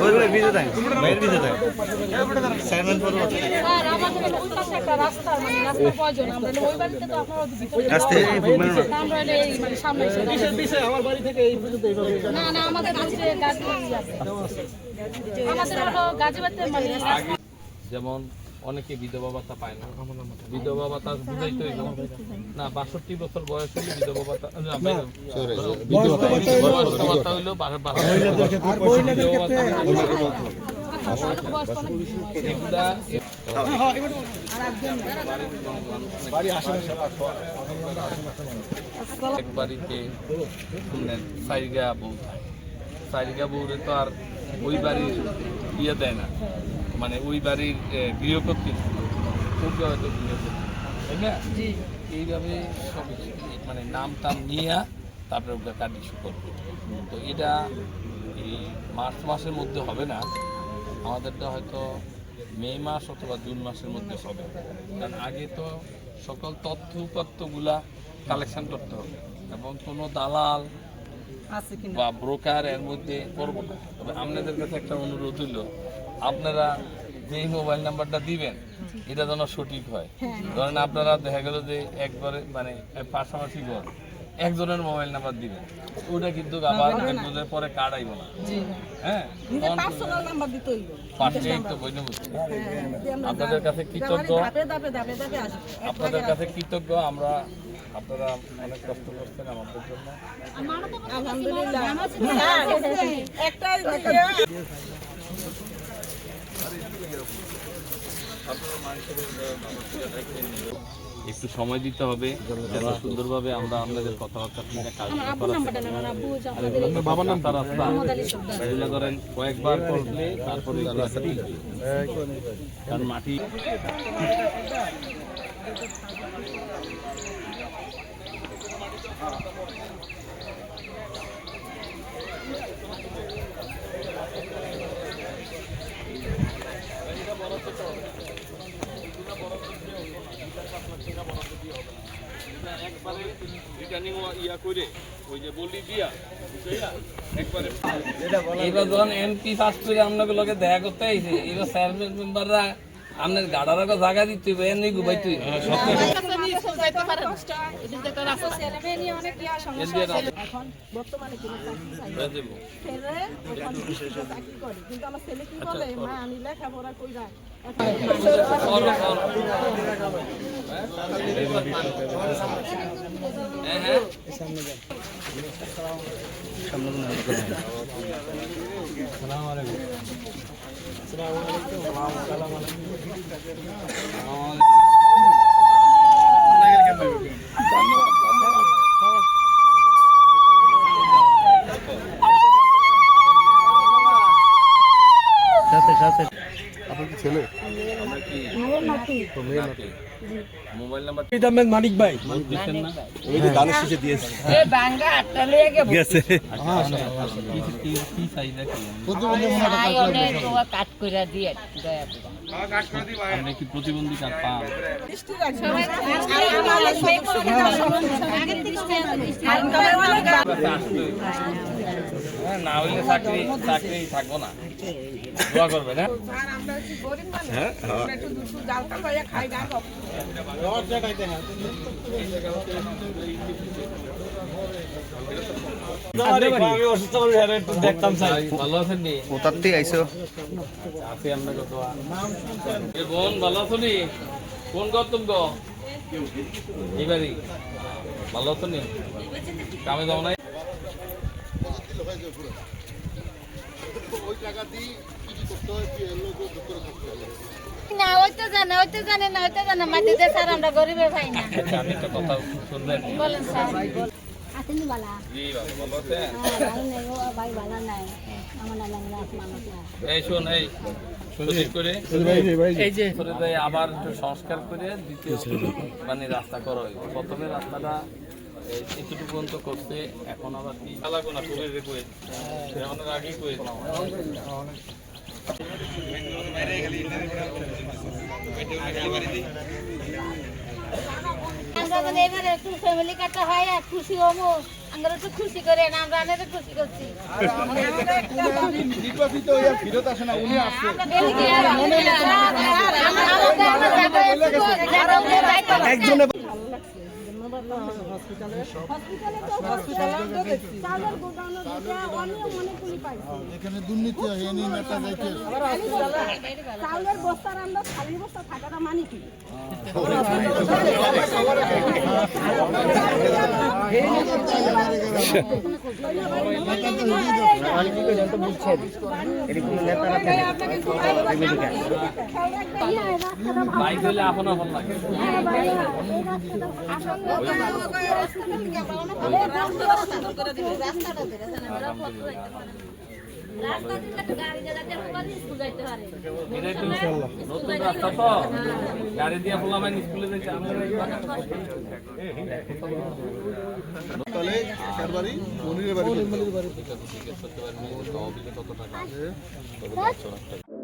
ওই ভাই ভিজে থাকে বাইরে ভিজে থাকে সাইলেন্ট করো স্যার আমাদের ওই পাশে একটা রাস্তা মানে রাস্তা প্রয়োজন আমরা ওই বাড়িতে তো আপনারা ভিতরে আস্তে আমরা এই মানে সামনে এসে পিছে আমার বাড়ি থেকে এই পর্যন্ত এইভাবে না না আমাদের কাছে গাড়ি আছে আমাদের হলো গাজীবাতে মানে যেমন অনেকে বিধবা ভাতা পায় না, বিধবা ভাতা বুঝাইতে হইল না 62 বছর বয়স হলে বিধবা ভাতা ভাতা হইলো এক বাড়িতে সাইগা বউ থাকে, সাইগা বউরে তো আর ওই বাড়ির ইয়ে দেয় না, মানে ওই বাড়ির গৃহকর্তী ওকে হয়তো গৃহকর্তী, তাই না? এইভাবে সব মানে নাম টাম নিয়ে তারপরে ওকে কাজ ইস্যু করবে। তো এটা এই মার্চ মাসের মধ্যে হবে না, আমাদেরটা হয়তো মে মাস অথবা জুন মাসের মধ্যে হবে, কারণ আগে তো সকল তথ্য উপাত্তগুলা কালেকশন করতে হবে এবং কোনো দালাল বা ব্রোকার এর মধ্যে করবো না। তবে আপনাদের কাছে একটা অনুরোধ হইল, আপনারা যেই মোবাইল নাম্বারটা দিবেন এটা যেন সঠিক হয়। ধরেন আপনারা দেখা গেল যে একবারে মানে পাশাপাশি ঘর একজনের মোবাইল নাম্বার দিবেন, ওটা কিন্তু আবার একজনের পরে কার্ড আইব না। হ্যাঁ, আপনাদের কাছে কৃতজ্ঞ, আপনাদের কাছে কৃতজ্ঞ আমরা, আপনারা অনেক কষ্ট করছেন আমাদের জন্য। একটু সময় দিতে হবে যেন সুন্দরভাবে আমরা আপনাদের কথাবার্তা বাবার নাম রাস্তা করেন কয়েকবার করলে তারপরে কারণ মাটি একবারে রিটার্নিং ইয়া করে ওই যে বলি দিয়া একবারে এবার যখন এমপি পাস করে আপনাকে লোকে দেখা করতে আইছে, এবার চেয়ারম্যান মেম্বাররা আপনার গাড়ার জায়গা দিতে হবে এমনি ঘুমাইতে মোবাইল নাম্বার মানিক ভাই দিচ্ছেন না? ওই যে গানের শেষে দিয়েছে কি চাহিদা কি? আপনি কি প্রতিবন্ধী কার্ড পান? না হইলে চাকরি থাকবো না, দোয়া করবেন। হ্যাঁ ভালো আছেন নি? ওটাতেই আইছো আছি আপনাকে দোয়া। বোন ভালো আছো নি? কোন ঘর তুমি গো? এইবারই ভালো আছো নি? কামে যাও নাই? না ওইটা জানে না মাটিতে স্যার আমরা গরিবের ভাই না। আমি একটা কথা শুনবেন? বলেন স্যার। আসেনি বালা? জি ভালো আছেন? ভালো নাই ও ভাই ভালো নাই। আমার নাম মানুষ না। এই শোন, এই সুযোগ করে এই যে আবার একটু সংস্কার করে দ্বিতীয় মানে রাস্তা করো। প্রথমে রাস্তাটা এতটুকু পর্যন্ত করতে, এখন আবার কি লাগো না করে রেখে এখন আগেই করে আমরা মানে এবারে একটু ফ্যামিলি কাটা হয় আর খুশি হবো, আমরা একটু খুশি করে না, আমরা অনেক খুশি করছি। নির্বাচিত হয়ে ফিরত আসে না, উনি আসছে। একজনে এখানে দুর্নীতি হয়নি, নেতা যাইতে চাউলের বস্তার আমরা খালি বস্তা থাকাটা মানি কি বাইক হইলে আপন আপন লাগে এটাই তো নতুন রাস্তা তো গাড়ি দিয়ে পোলাবেন স্কুলে যেতে তাহলে কার বাড়ি? মনিরের বাড়ি। আমরা